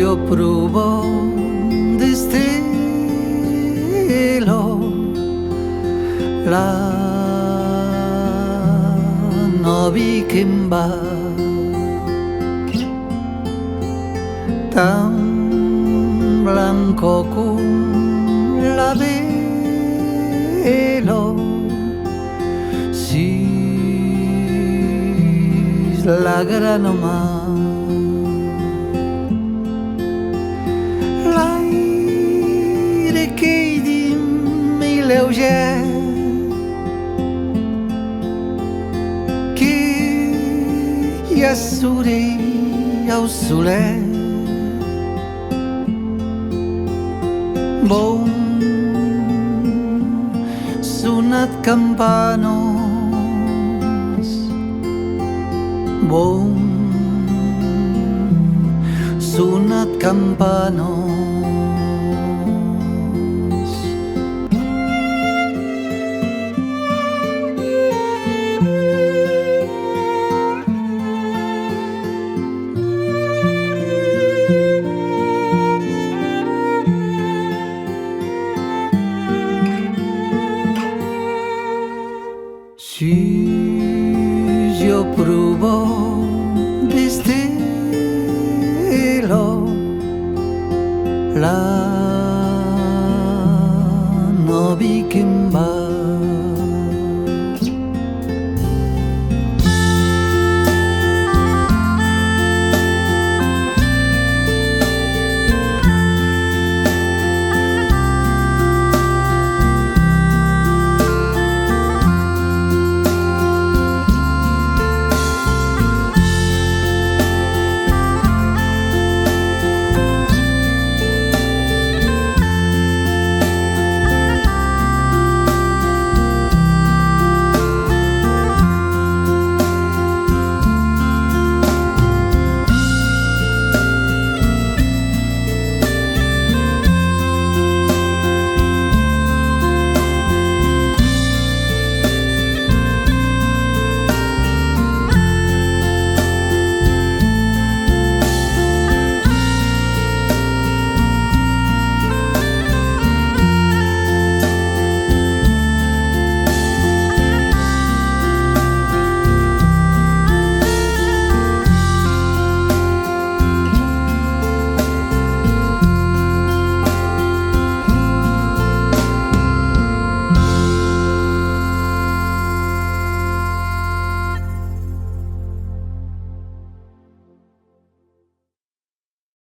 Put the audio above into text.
yo pruebo destilo la novi que em va tan blanco como la velo si la gran mar l'aire que dim i lleuger que ja surei al soler bon sonat campanos bon sonat campanos si yo pruebo destilo la novi que em va